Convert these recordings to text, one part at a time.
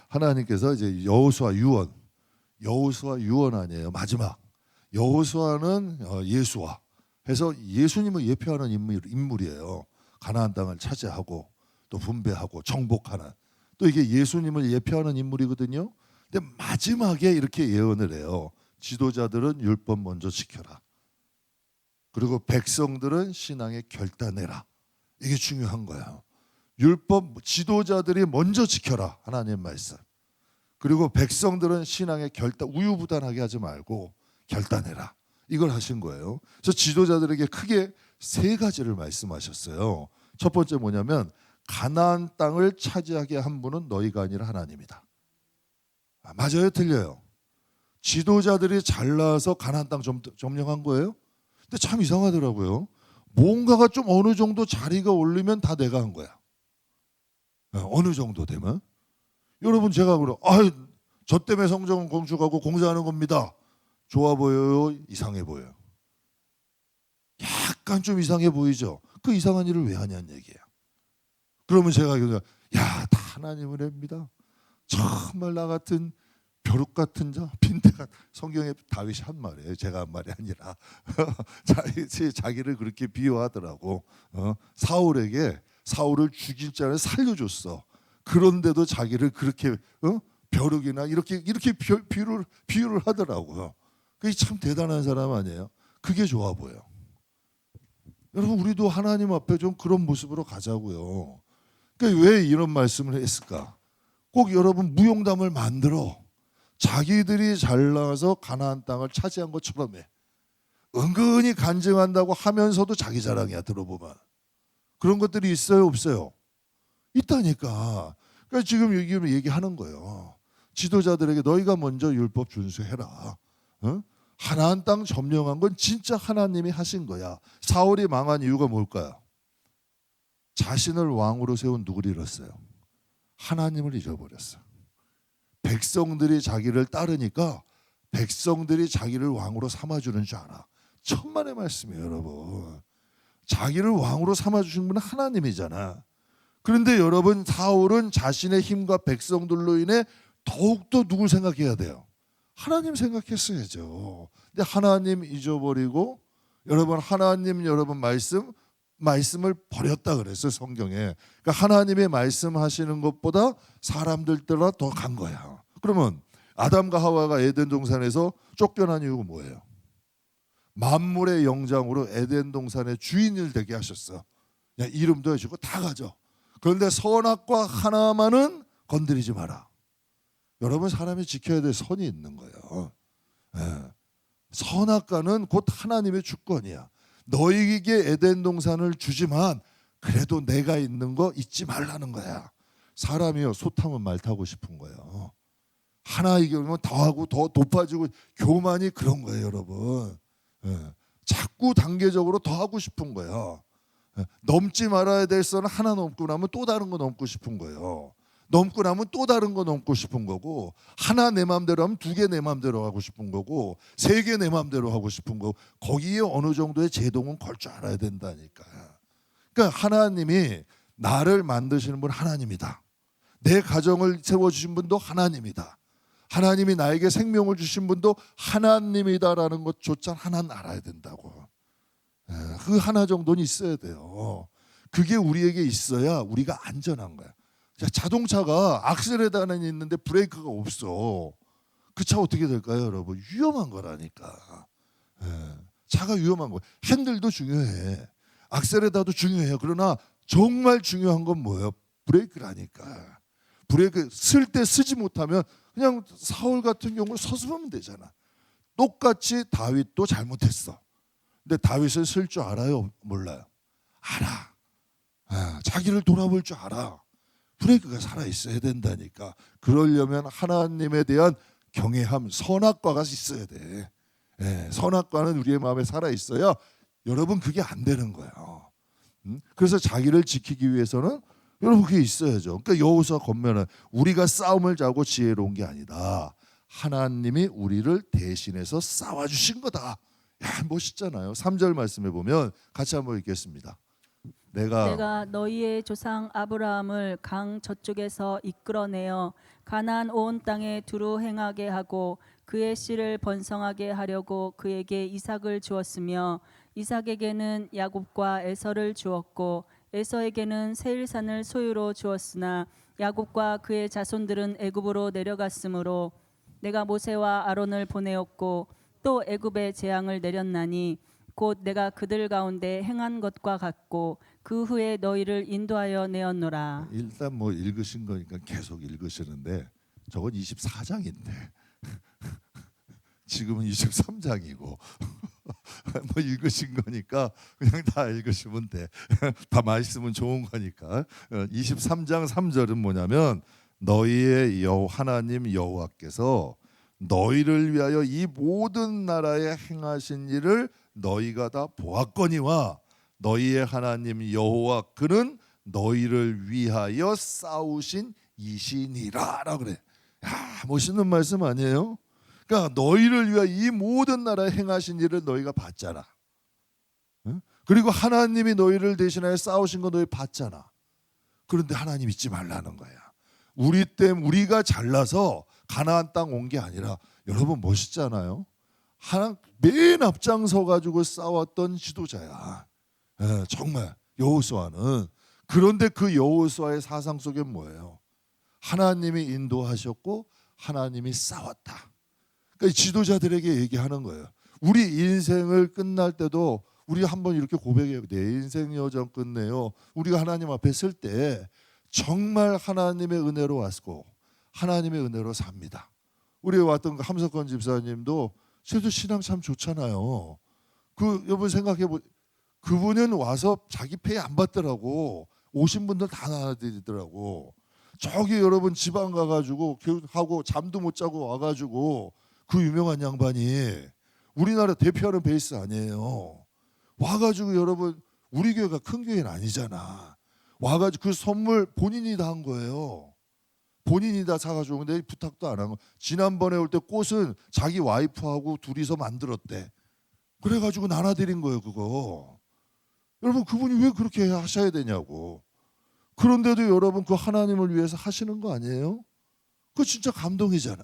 하나님께서 이제 여호수아 유언 아니에요. 마지막 여호수아는 예수와 해서 예수님을 예표하는 인물이에요. 가나안 땅을 차지하고 또 분배하고 정복하는, 또 이게 예수님을 예표하는 인물이거든요. 근데 마지막에 이렇게 예언을 해요. 지도자들은 율법 먼저 지켜라. 그리고 백성들은 신앙의 결단해라. 이게 중요한 거예요. 율법 지도자들이 먼저 지켜라. 하나님 말씀. 그리고 백성들은 신앙의 결단, 우유부단하게 하지 말고 결단해라. 이걸 하신 거예요. 그래서 지도자들에게 크게 세 가지를 말씀하셨어요. 첫 번째 뭐냐면 가나안 땅을 차지하게 한 분은 너희가 아니라 하나님이다. 맞아요, 틀려요? 지도자들이 잘나서 가나안 땅 점령한 거예요? 근데 참 이상하더라고요. 뭔가가 좀 어느 정도 자리가 올리면 다 내가 한 거야. 어느 정도 되면. 여러분 제가 그래, 저 때문에 성전 건축하고 공사하는 겁니다. 좋아 보여요? 이상해 보여요? 약간 좀 이상해 보이죠? 그 이상한 일을 왜 하냐는 얘기예요. 그러면 제가 야, 다 하나님을 합니다. 정말 나 같은 벼룩 같은 자, 빈대가, 성경에 다윗이 한 말이에요. 제가 한 말이 아니라 자기를 그렇게 비유하더라고. 사울을 죽일 자를 살려줬어. 그런데도 자기를 그렇게 벼룩이나 이렇게 비유를 하더라고요. 그게 참 대단한 사람 아니에요? 그게 좋아 보여. 여러분 우리도 하나님 앞에 좀 그런 모습으로 가자고요. 그러니까 왜 이런 말씀을 했을까? 꼭 여러분 무용담을 만들어 자기들이 잘나서 가나안 땅을 차지한 것처럼 해. 은근히 간증한다고 하면서도 자기 자랑이야. 들어보면 그런 것들이 있어요, 없어요? 있다니까. 그러니까 지금 얘기하는 거예요. 지도자들에게 너희가 먼저 율법 준수해라. 하나안 땅 점령한 건 진짜 하나님이 하신 거야. 사울이 망한 이유가 뭘까요? 자신을 왕으로 세운 누구를 잃었어요? 하나님을 잃어버렸어. 백성들이 자기를 따르니까 백성들이 자기를 왕으로 삼아주는 줄 알아. 천만의 말씀이에요, 여러분. 자기를 왕으로 삼아주신 분은 하나님이잖아. 그런데 여러분 사울은 자신의 힘과 백성들로 인해 더욱더 누굴 생각해야 돼요? 하나님 생각했어야죠. 근데 하나님 잊어버리고 여러분 말씀을 버렸다 그랬어요, 성경에. 그러니까 하나님의 말씀하시는 것보다 사람들 따라 더 간 거야. 그러면 아담과 하와가 에덴 동산에서 쫓겨난 이유가 뭐예요? 만물의 영장으로 에덴 동산의 주인을 되게 하셨어. 이름도 해주고 다 가져. 그런데 선악과 하나만은 건드리지 마라. 여러분 사람이 지켜야 될 선이 있는 거예요. 선악과는 곧 하나님의 주권이야. 너희에게 에덴 동산을 주지만 그래도 내가 있는 거 잊지 말라는 거야. 사람이요 소 타면 말 타고 싶은 거예요. 하나 이기면 더하고 더 높아지고 교만이 그런 거예요, 여러분. 자꾸 단계적으로 더 하고 싶은 거예요. 넘지 말아야 될 선은 하나 넘고 나면 또 다른 거 넘고 싶은 거예요. 넘고 나면 또 다른 거 넘고 싶은 거고, 하나 내 마음대로 하면 두 개 내 마음대로 하고 싶은 거고, 세 개 내 마음대로 하고 싶은 거고, 거기에 어느 정도의 제동은 걸 줄 알아야 된다니까. 그러니까 하나님이 나를 만드시는 분 하나님이다. 내 가정을 세워주신 분도 하나님이다. 하나님이 나에게 생명을 주신 분도 하나님이다라는 것조차 하나는 알아야 된다고. 그 하나 정도는 있어야 돼요. 그게 우리에게 있어야 우리가 안전한 거야. 자동차가 악셀레다는 있는데 브레이크가 없어. 그 차 어떻게 될까요, 여러분? 위험한 거라니까. 차가 위험한 거예요. 핸들도 중요해. 악셀레다도 중요해요. 그러나 정말 중요한 건 뭐예요? 브레이크라니까. 브레이크 쓸 때 쓰지 못하면 그냥 사울 같은 경우는 서슴하면 되잖아. 똑같이 다윗도 잘못했어. 근데 다윗을 쓸 줄 알아요? 몰라요? 알아. 자기를 돌아볼 줄 알아. 브레이크가 살아있어야 된다니까. 그러려면 하나님에 대한 경외함, 선악과가 있어야 돼. 선악과는 우리의 마음에 살아있어야 여러분 그게 안 되는 거예요. 그래서 자기를 지키기 위해서는 여러분 그게 있어야죠. 그러니까 여호수아 권면은 우리가 싸움을 자고 지혜로운 게 아니다. 하나님이 우리를 대신해서 싸워주신 거다. 야, 멋있잖아요. 3절 말씀해 보면 같이 한번 읽겠습니다. 내가 너희의 조상 아브라함을 강 저쪽에서 이끌어내어 가나안 온 땅에 두루 행하게 하고 그의 씨를 번성하게 하려고 그에게 이삭을 주었으며 이삭에게는 야곱과 에서를 주었고 에서에게는 세일산을 소유로 주었으나 야곱과 그의 자손들은 애굽으로 내려갔으므로 내가 모세와 아론을 보내었고 또 애굽에 재앙을 내렸나니 곧 내가 그들 가운데 행한 것과 같고 그 후에 너희를 인도하여 내었노라. 일단 뭐 읽으신 거니까 계속 읽으시는데 저건 24장인데 지금은 23장이고 뭐 읽으신 거니까 그냥 다 읽으시면 돼. 다 말씀은 좋은 거니까. 23장 3절은 뭐냐면 너희의 하나님 여호와께서 너희를 위하여 이 모든 나라에 행하신 일을 너희가 다 보았거니와 너희의 하나님 여호와 그는 너희를 위하여 싸우신 이시니라라고 그래. 야, 멋있는 말씀 아니에요? 그러니까 너희를 위하여 이 모든 나라에 행하신 일을 너희가 봤잖아. 응? 그리고 하나님이 너희를 대신하여 싸우신 거 너희 봤잖아. 그런데 하나님 잊지 말라는 거야. 우리가 잘나서 가나안 땅 온 게 아니라 여러분 멋있잖아요. 맨 앞장서 가지고 싸웠던 지도자야. 예, 정말 여호수아는. 그런데 그 여호수아의 사상 속에 뭐예요? 하나님이 인도하셨고 하나님이 싸웠다. 그러니까 지도자들에게 얘기하는 거예요. 우리 인생을 끝날 때도 우리 한번 이렇게 고백해요. 내 인생 여정 끝내요. 우리가 하나님 앞에 설 때 정말 하나님의 은혜로 왔고 하나님의 은혜로 삽니다. 우리 왔던 그 함석권 집사님도 저도 신앙 참 좋잖아요. 여러분 생각해 보. 그분은 와서 자기 페이 안 받더라고. 오신 분들 다 나눠드리더라고. 저기 여러분 지방 가가지고 교육하고 잠도 못 자고 와가지고 그 유명한 양반이 우리나라 대표하는 베이스 아니에요. 와가지고 여러분 우리 교회가 큰 교회는 아니잖아. 와가지고 그 선물 본인이 다 한 거예요. 본인이 다 사가지고. 근데 부탁도 안 한 거. 지난번에 올 때 꽃은 자기 와이프하고 둘이서 만들었대. 그래가지고 나눠드린 거예요 그거. 여러분 그분이 왜 그렇게 하셔야 되냐고. 그런데도 여러분 그 하나님을 위해서 하시는 거 아니에요? 그거 진짜 감동이잖아.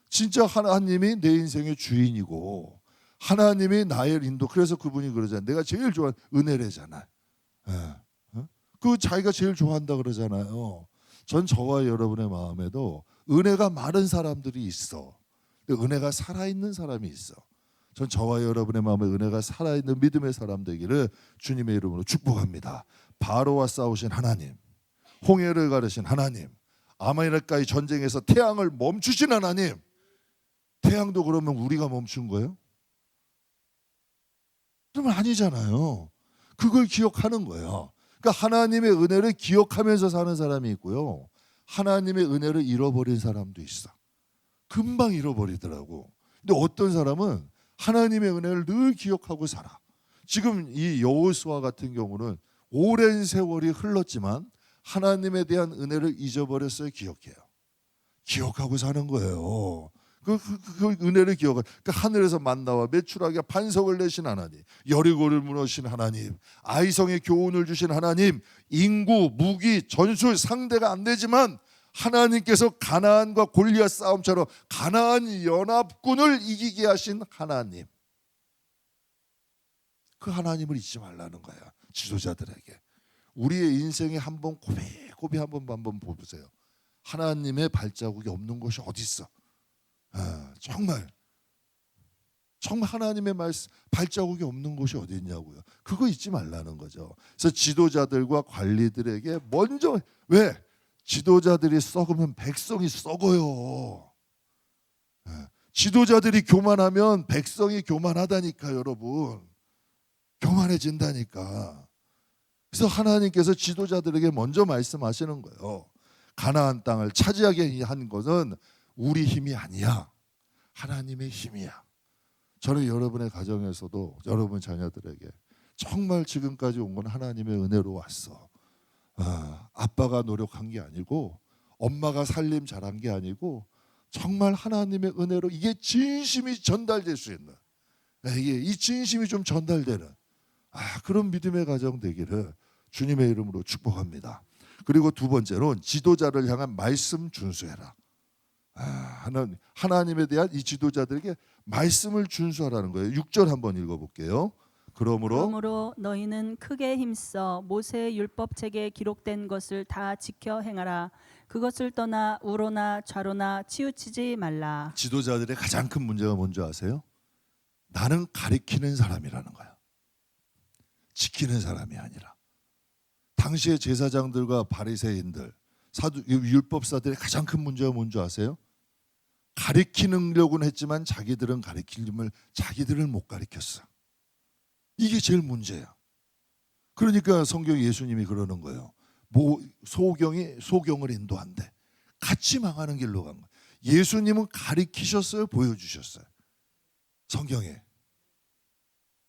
진짜 하나님이 내 인생의 주인이고 하나님이 나의 인도. 그래서 그분이 그러잖아요. 내가 제일 좋아하는 은혜래잖아. 그 자기가 제일 좋아한다 그러잖아요. 전 저와 여러분의 마음에도 은혜가 많은 사람들이 있어. 은혜가 살아있는 사람이 있어. 전 저와 여러분의 마음에 은혜가 살아있는 믿음의 사람 되기를 주님의 이름으로 축복합니다. 바로와 싸우신 하나님, 홍해를 가르신 하나님, 아말렉과의 전쟁에서 태양을 멈추신 하나님. 태양도 그러면 우리가 멈춘 거예요? 그러면 아니잖아요. 그걸 기억하는 거예요. 그러니까 하나님의 은혜를 기억하면서 사는 사람이 있고요. 하나님의 은혜를 잃어버린 사람도 있어. 금방 잃어버리더라고. 근데 어떤 사람은 하나님의 은혜를 늘 기억하고 살아. 지금 이 여호수아 같은 경우는 오랜 세월이 흘렀지만 하나님에 대한 은혜를 잊어버렸어요. 기억하고 사는 거예요. 그 은혜를 기억하. 그러니까 하늘에서 만나와 메추라기가 반석을 내신 하나님, 여리고를 무너신 하나님, 아이성의 교훈을 주신 하나님, 인구, 무기, 전술 상대가 안 되지만 하나님께서 가나안과 골리앗 싸움처럼 가나안 연합군을 이기게 하신 하나님. 그 하나님을 잊지 말라는 거야. 지도자들에게. 우리의 인생에 한번 고비 한번 보세요. 하나님의 발자국이 없는 곳이 어디 있어? 정말 하나님의 말씀 발자국이 없는 곳이 어디 있냐고요. 그거 잊지 말라는 거죠. 그래서 지도자들과 관리들에게 먼저, 왜? 지도자들이 썩으면 백성이 썩어요. 지도자들이 교만하면 백성이 교만하다니까 여러분. 교만해진다니까. 그래서 하나님께서 지도자들에게 먼저 말씀하시는 거예요. 가나안 땅을 차지하게 한 것은 우리 힘이 아니야. 하나님의 힘이야. 저는 여러분의 가정에서도 여러분 자녀들에게 정말 지금까지 온 건 하나님의 은혜로 왔어. 아빠가 노력한 게 아니고 엄마가 살림 잘한 게 아니고 정말 하나님의 은혜로 이게 진심이 전달될 수 있는, 이게 이 진심이 좀 전달되는 그런 믿음의 가정 되기를 주님의 이름으로 축복합니다. 그리고 두 번째로는 지도자를 향한 말씀 준수해라. 하나님에 대한 이 지도자들에게 말씀을 준수하라는 거예요. 6절 한번 읽어볼게요. 그러므로 너희는 크게 힘써 모세의 율법책에 기록된 것을 다 지켜 행하라. 그것을 떠나 우로나 좌로나 치우치지 말라. 지도자들의 가장 큰 문제가 뭔지 아세요? 나는 가리키는 사람이라는 거야. 지키는 사람이 아니라. 당시의 제사장들과 바리새인들, 율법사들의 가장 큰 문제가 뭔지 아세요? 가리키려고는 했지만 자기들은 자기들을 못 가리켰어. 이게 제일 문제야. 그러니까 성경 예수님이 그러는 거예요. 소경이 소경을 인도한대. 같이 망하는 길로 간 거예요. 예수님은 가리키셨어요, 보여주셨어요. 성경에.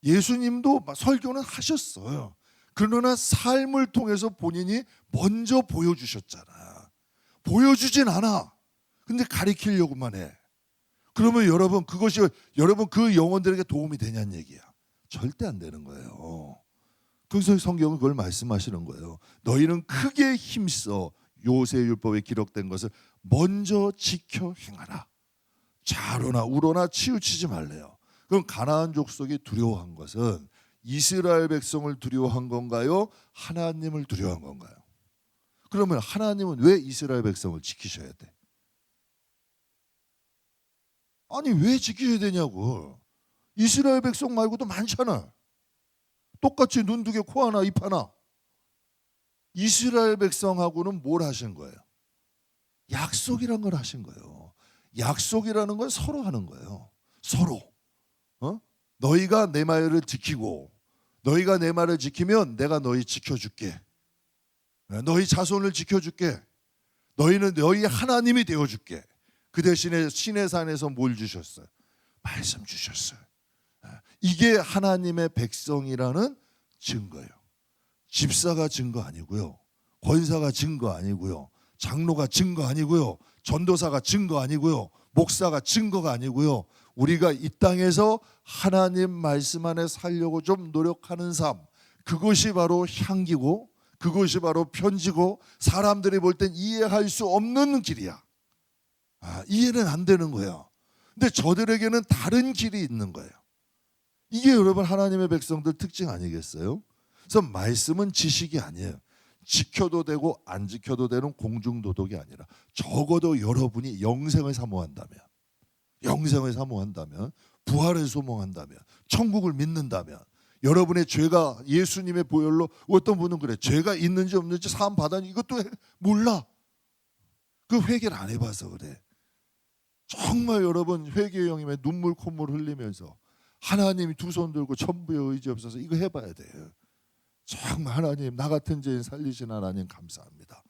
예수님도 설교는 하셨어요. 그러나 삶을 통해서 본인이 먼저 보여주셨잖아. 보여주진 않아. 근데 가리키려고만 해. 그러면 여러분 그것이 여러분 그 영혼들에게 도움이 되냐는 얘기야. 절대 안 되는 거예요. 그래서 성경은 그걸 말씀하시는 거예요. 너희는 크게 힘써 모세율법에 기록된 것을 먼저 지켜 행하라. 좌로나 우로나 치우치지 말래요. 그럼 가나안 족속이 두려워한 것은 이스라엘 백성을 두려워한 건가요? 하나님을 두려워한 건가요? 그러면 하나님은 왜 이스라엘 백성을 지키셔야 돼? 아니 왜 지켜야 되냐고. 이스라엘 백성 말고도 많잖아. 똑같이 눈 두 개, 코 하나, 입 하나. 이스라엘 백성하고는 뭘 하신 거예요? 약속이란 걸 하신 거예요. 약속이라는 건 서로 하는 거예요. 서로. 너희가 내 말을 지키고 너희가 내 말을 지키면 내가 너희 지켜줄게. 너희 자손을 지켜줄게. 너희는 너희 하나님이 되어줄게. 그 대신에 시내산에서 뭘 주셨어요? 말씀 주셨어요. 이게 하나님의 백성이라는 증거예요. 집사가 증거 아니고요. 권사가 증거 아니고요. 장로가 증거 아니고요. 전도사가 증거 아니고요. 목사가 증거가 아니고요. 우리가 이 땅에서 하나님 말씀 안에 살려고 좀 노력하는 삶, 그것이 바로 향기고 그것이 바로 편지고 사람들이 볼 땐 이해할 수 없는 길이야. 이해는 안 되는 거예요. 근데 저들에게는 다른 길이 있는 거예요. 이게 여러분 하나님의 백성들 특징 아니겠어요? 그래서 말씀은 지식이 아니에요. 지켜도 되고 안 지켜도 되는 공중도덕이 아니라 적어도 여러분이 영생을 사모한다면, 부활을 소망한다면, 천국을 믿는다면, 여러분의 죄가 예수님의 보혈로, 어떤 분은 그래, 죄가 있는지 없는지 사함 받았니 이것도 몰라. 그 회개를 안 해봐서 그래. 정말 여러분 회개형이면 눈물 콧물 흘리면서 하나님이 두 손 들고 천부의 의지 없어서 이거 해봐야 돼요. 정말 하나님 나 같은 죄인 살리신 하나님 감사합니다.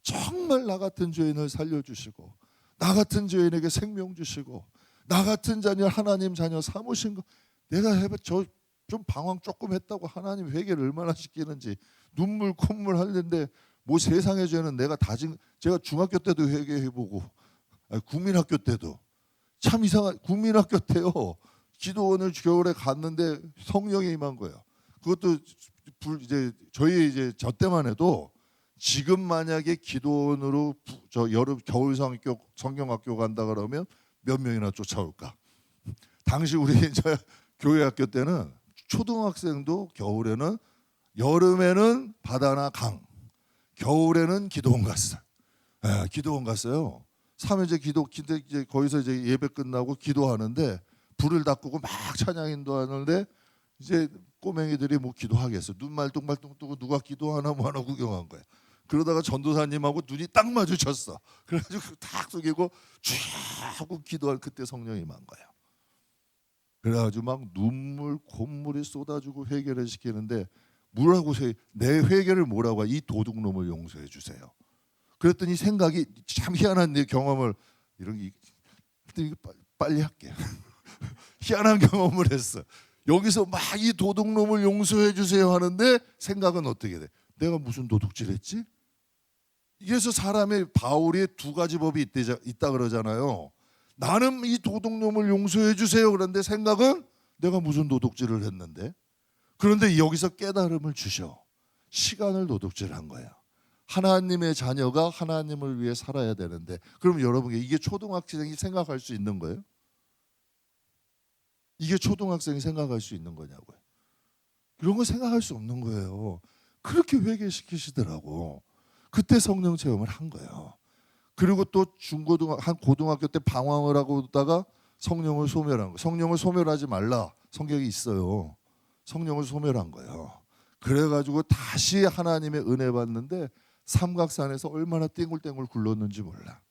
정말 나 같은 죄인을 살려주시고 나 같은 죄인에게 생명 주시고 나 같은 자녀 하나님 자녀 삼으신 거 내가 해봐. 저 좀 방황 조금 했다고 하나님 회개를 얼마나 시키는지 눈물 콧물 하는데 뭐 세상의 죄는 내가 제가 중학교 때도 회개해보고 국민학교 때도 참 이상한 국민학교 때요. 기도원을 겨울에 갔는데 성령이 임한 거예요. 그것도 이제 저 때만 해도 지금 만약에 기도원으로 겨울 성경학교 간다 그러면 몇 명이나 쫓아올까? 당시 우리 저 교회 학교 때는 초등학생도 겨울에는 여름에는 바다나 강, 겨울에는 기도원 갔어요. 기도원 갔어요. 3일째 이제 거기서 이제 예배 끝나고 기도하는데 불을 다 끄고 막 찬양 인도하는데 이제 꼬맹이들이 뭐 기도하겠어. 눈 말똥말똥 뜨고 누가 기도하나 뭐 하나 구경한 거야. 그러다가 전도사님하고 눈이 딱 마주쳤어. 그래가지고 탁 숙이고 쫙 하고 기도할 그때 성령이 임한 거예요. 그래가지고 막 눈물 콧물이 쏟아지고 회개를 시키는데 뭐라고 내 회개를 뭐라고 이 도둑놈을 용서해 주세요. 그랬더니 생각이 참 희한한 내 경험을 이런 빨리 할게요. 희한한 경험을 했어. 여기서 막 이 도둑놈을 용서해 주세요 하는데 생각은 어떻게 돼? 내가 무슨 도둑질했지? 그래서 사람의 바울이 두 가지 법이 있다 그러잖아요. 나는 이 도둑놈을 용서해 주세요. 그런데 생각은 내가 무슨 도둑질을 했는데. 그런데 여기서 깨달음을 주셔. 시간을 도둑질한 거야. 하나님의 자녀가 하나님을 위해 살아야 되는데, 그럼 여러분 이게 초등학생이 생각할 수 있는 거예요? 이게 초등학생이 생각할 수 있는 거냐고요. 이런 거 생각할 수 없는 거예요. 그렇게 회개시키시더라고. 그때 성령 체험을 한 거예요. 그리고 또 한 고등학교 때 방황을 하고 있다가 성령을 소멸한 거예요. 성령을 소멸하지 말라 성경이 있어요. 성령을 소멸한 거예요. 그래가지고 다시 하나님의 은혜 받는데 삼각산에서 얼마나 땡굴땡굴 굴렀는지 몰라.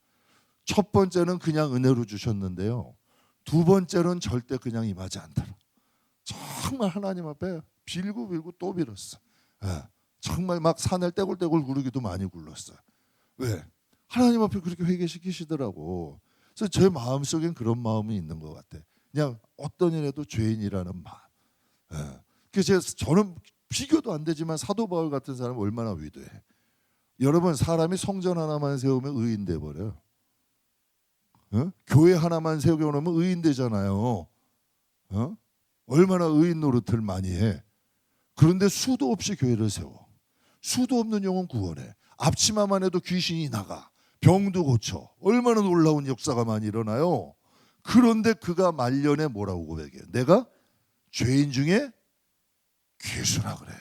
첫 번째는 그냥 은혜로 주셨는데요, 두 번째는 절대 그냥 임하지 않더라. 정말 하나님 앞에 빌고 또 빌었어. 예, 정말 막 산을 떼굴떼굴 구르기도 많이 굴렀어요. 왜? 하나님 앞에 그렇게 회개시키시더라고. 그래서 제 마음속엔 그런 마음이 있는 것 같아. 그냥 어떤 일에도 죄인이라는 마음. 예. 그래서 저는 비교도 안 되지만 사도 바울 같은 사람은 얼마나 위대해. 여러분, 사람이 성전 하나만 세우면 의인 돼 버려요. 어? 교회 하나만 세우게 놓으면 의인 되잖아요. 어? 얼마나 의인 노릇을 많이 해. 그런데 수도 없이 교회를 세워. 수도 없는 영혼 구원해. 앞치마만 해도 귀신이 나가. 병도 고쳐. 얼마나 놀라운 역사가 많이 일어나요. 그런데 그가 말년에 뭐라고 고백해요? 내가 죄인 중에 괴수라 그래.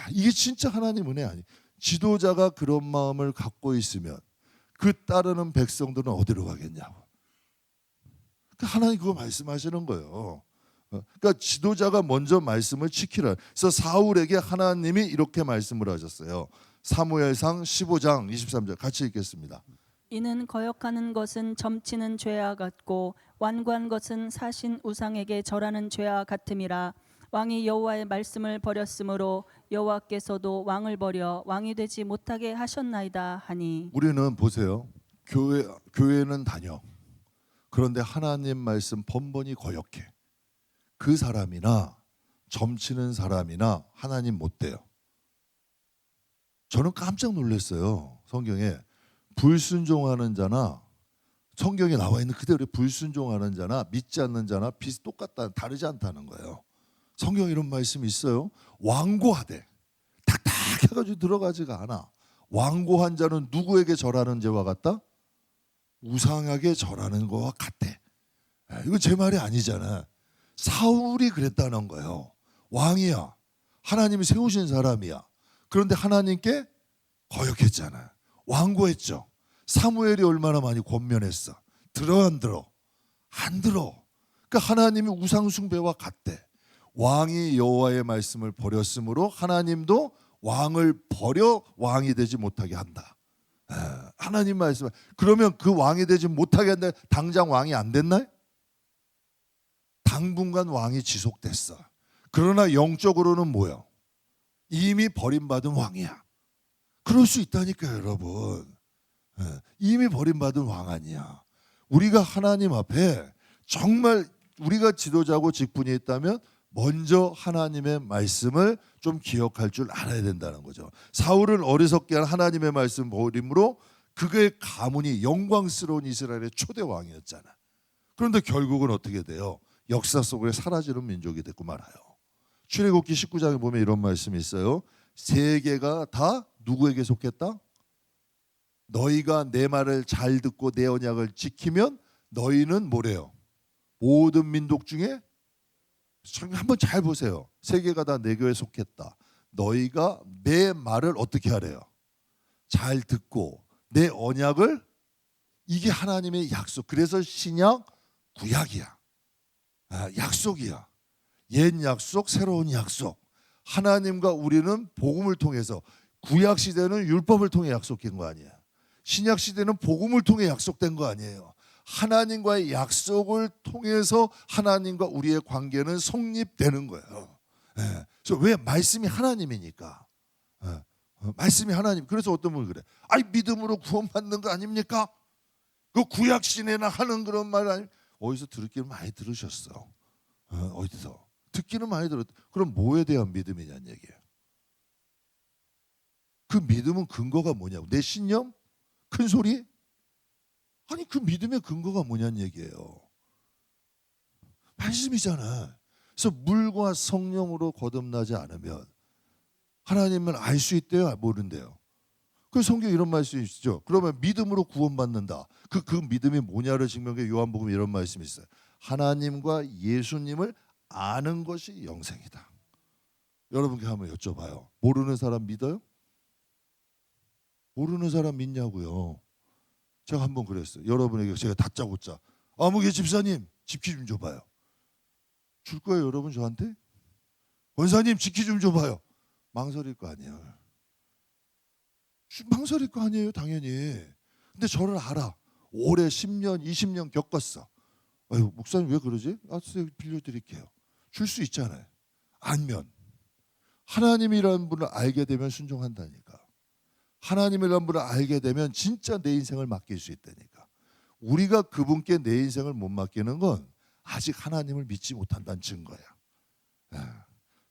이게 진짜 하나님 은혜 아니. 지도자가 그런 마음을 갖고 있으면 그 따르는 백성들은 어디로 가겠냐고. 하나님 그거 말씀하시는 거예요. 그러니까 지도자가 먼저 말씀을 지키라. 그래서 사울에게 하나님이 이렇게 말씀을 하셨어요. 사무엘상 15장 23절 같이 읽겠습니다. 이는 거역하는 것은 점치는 죄와 같고 완고한 것은 사신 우상에게 절하는 죄와 같음이라. 왕이 여호와의 말씀을 버렸으므로 여호와께서도 왕을 버려 왕이 되지 못하게 하셨나이다 하니. 우리는 보세요. 교회는 다녀. 그런데 하나님 말씀 번번이 거역해. 그 사람이나 점치는 사람이나 하나님 못 돼요. 저는 깜짝 놀랐어요. 성경에 불순종하는 자나, 성경에 나와 있는 그대로 불순종하는 자나 믿지 않는 자나 똑같다, 다르지 않다는 거예요. 성경에 이런 말씀이 있어요. 완고하되 탁탁해가지고 들어가지가 않아. 완고한 자는 누구에게 절하는 죄와 같다? 우상에게 절하는 것과 같대. 이거 제 말이 아니잖아. 사울이 그랬다는 거예요. 왕이야. 하나님이 세우신 사람이야. 그런데 하나님께 거역했잖아. 완고했죠. 사무엘이 얼마나 많이 권면했어. 들어 안 들어? 안 들어. 그러니까 하나님이 우상 숭배와 같대. 왕이 여호와의 말씀을 버렸으므로 하나님도 왕을 버려 왕이 되지 못하게 한다. 하나님 말씀. 그러면 그 왕이 되지 못하게 한다. 당장 왕이 안 됐나요? 당분간 왕이 지속됐어. 그러나 영적으로는 뭐야? 이미 버림받은 왕이야. 그럴 수 있다니까요, 여러분. 이미 버림받은 왕 아니야. 우리가 하나님 앞에 정말 우리가 지도자고 직분이 있다면 먼저 하나님의 말씀을 좀 기억할 줄 알아야 된다는 거죠. 사울은 어리석게 한 하나님의 말씀 버림으로 그의 가문이 영광스러운 이스라엘의 초대 왕이었잖아. 그런데 결국은 어떻게 돼요? 역사 속에 사라지는 민족이 됐고 말아요. 출애굽기 19장에 보면 이런 말씀이 있어요. 세계가 다 누구에게 속했다? 너희가 내 말을 잘 듣고 내 언약을 지키면 너희는 뭐래요? 모든 민족 중에 한번 잘 보세요. 세계가 다 내게 속했다. 너희가 내 말을 어떻게 하래요? 잘 듣고 내 언약을, 이게 하나님의 약속. 그래서 신약 구약이야. 약속이야. 옛 약속, 새로운 약속. 하나님과 우리는 복음을 통해서, 구약 시대는 율법을 통해 약속된 거 아니에요. 신약 시대는 복음을 통해 약속된 거 아니에요. 하나님과의 약속을 통해서 하나님과 우리의 관계는 성립되는 거예요. 그래서 왜? 말씀이 하나님이니까. 말씀이 하나님. 그래서 어떤 분이 그래. 아이, 믿음으로 구원받는 거 아닙니까? 그 구약 시대나 하는 그런 말 아니? 어디서 듣기는 많이 들으셨어. 어디서 듣기는 많이 들었. 그럼 뭐에 대한 믿음이냐는 얘기예요. 그 믿음은 근거가 뭐냐고. 내 신념? 큰 소리? 아니, 그 믿음의 근거가 뭐냐는 얘기예요. 말씀이잖아. 그래서 물과 성령으로 거듭나지 않으면 하나님을 알 수 있대요, 모른대요? 그 성경 이런 말씀이 있죠. 그러면 믿음으로 구원받는다. 그 믿음이 뭐냐를 증명해 요한복음 이런 말씀이 있어요. 하나님과 예수님을 아는 것이 영생이다. 여러분께 한번 여쭤봐요. 모르는 사람 믿어요? 모르는 사람 믿냐고요. 제가 한번 그랬어요. 여러분에게 제가 다짜고짜 아무개 집사님 집기 좀 줘봐요. 줄 거예요 여러분 저한테? 권사님 집기 좀 줘봐요. 망설일 거 아니에요. 망설일 거 아니에요 당연히. 근데 저를 알아. 오래 10년 20년 겪었어. 아유 목사님 왜 그러지? 빌려드릴게요. 줄 수 있잖아요. 알면 하나님이라는 분을 알게 되면 순종한다니까. 하나님이라는 분을 알게 되면 진짜 내 인생을 맡길 수 있다니까. 우리가 그분께 내 인생을 못 맡기는 건 아직 하나님을 믿지 못한다는 증거야.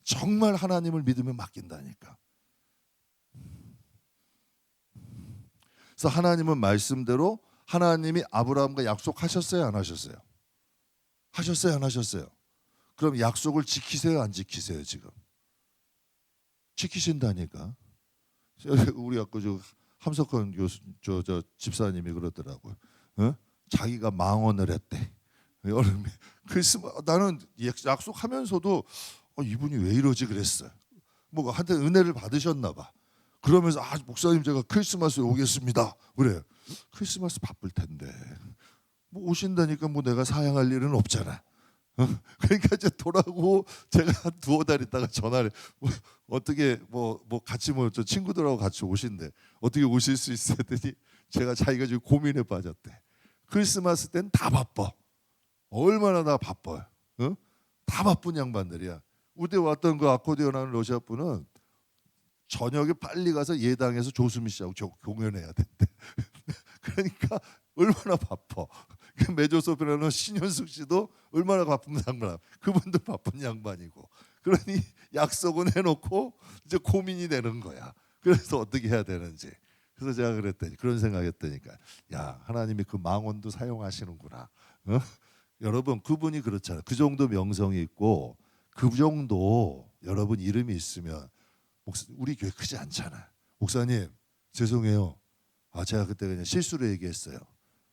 정말 하나님을 믿으면 맡긴다니까. 그래서 하나님은 말씀대로 하나님이 아브라함과 약속하셨어요 안 하셨어요? 하셨어요 안 하셨어요? 그럼 약속을 지키세요 안 지키세요 지금? 지키신다니까. 우리 아까 저 함석헌 교수 저 집사님이 그러더라고요. 자기가 망언을 했대. 여름에 크리스마스 나는 약속하면서도 이분이 왜 이러지 그랬어요. 뭐 한테 은혜를 받으셨나 봐. 그러면서 목사님 제가 크리스마스에 오겠습니다. 그래요. 크리스마스 바쁠 텐데 뭐 오신다니까 뭐 내가 사양할 일은 없잖아. 그러니까 이제 돌아오고 제가 한 두어 달 있다가 전화를 어떻게 뭐 같이 저 친구들하고 같이 오신대. 어떻게 오실 수 있어야 되니 제가 자기가 지금 고민에 빠졌대. 크리스마스 때는 다 바빠. 얼마나 다 바빠요. 다 바쁜 양반들이야. 우리 왔던 그 아코디언 하는 러시아 분은 저녁에 빨리 가서 예당에서 조수미 씨하고 공연해야 된대. 그러니까 얼마나 바빠. 메조소프라노 신현숙 씨도 얼마나 바쁜 양반. 그분도 바쁜 양반이고. 그러니 약속은 해놓고 이제 고민이 되는 거야. 그래서 어떻게 해야 되는지. 그래서 제가 그랬더니 그런 생각했더니까 야 하나님이 그 망언도 사용하시는구나. 여러분 그분이 그렇잖아요. 그 정도 명성이 있고 그 정도 여러분 이름이 있으면 우리 교회 크지 않잖아. 목사님 죄송해요. 제가 그때 그냥 실수로 얘기했어요.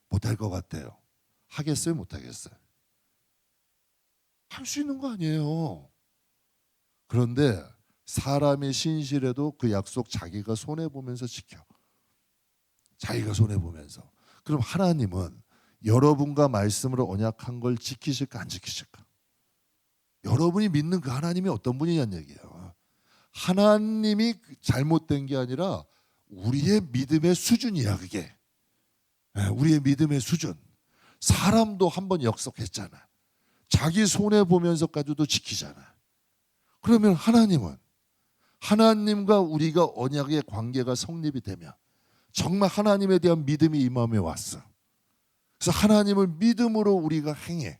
못할 것 같아요. 하겠어요? 못하겠어요? 할 수 있는 거 아니에요. 그런데 사람이 신실해도 그 약속 자기가 손해보면서 지켜. 자기가 손해보면서. 그럼 하나님은 여러분과 말씀으로 언약한 걸 지키실까 안 지키실까? 여러분이 믿는 그 하나님이 어떤 분이냐는 얘기예요. 하나님이 잘못된 게 아니라 우리의 믿음의 수준이야 그게. 우리의 믿음의 수준. 사람도 한번 약속했잖아. 자기 손해보면서까지도 지키잖아. 그러면 하나님은 하나님과 우리가 언약의 관계가 성립이 되면 정말 하나님에 대한 믿음이 이 마음에 왔어. 그래서 하나님을 믿음으로 우리가 행해.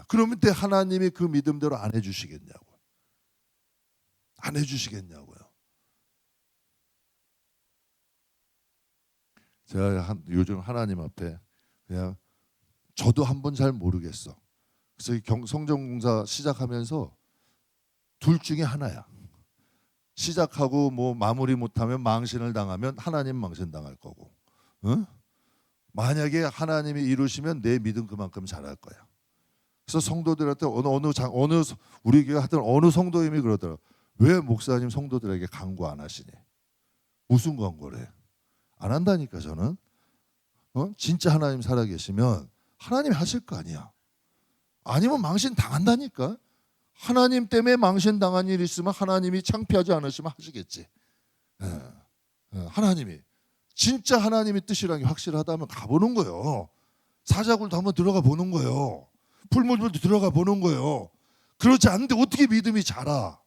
그러면 때 하나님이 그 믿음대로 안 해주시겠냐고요. 안 해주시겠냐고요. 제가 요즘 하나님 앞에 그냥 저도 한번 잘 모르겠어. 그래서 성전공사 시작하면서 둘 중에 하나야. 시작하고 뭐 마무리 못하면 망신을 당하면 하나님 망신 당할 거고. 만약에 하나님이 이루시면 내 믿음 그만큼 잘할 거야. 그래서 성도들한테 어느 우리 교회 하여튼 어느 성도님이 그러더라고. 왜 목사님 성도들에게 간구 안 하시니? 무슨 광고래? 안 한다니까 저는. 진짜 하나님 살아계시면 하나님이 하실 거 아니야. 아니면 망신 당한다니까. 하나님 때문에 망신 당한 일이 있으면 하나님이 창피하지 않으시면 하시겠지. 하나님이 진짜 하나님의 뜻이라는 게 확실하다면 가보는 거예요. 사자굴도 한번 들어가 보는 거예요. 풀무불도 들어가 보는 거예요. 그렇지 않는데 어떻게 믿음이 자라?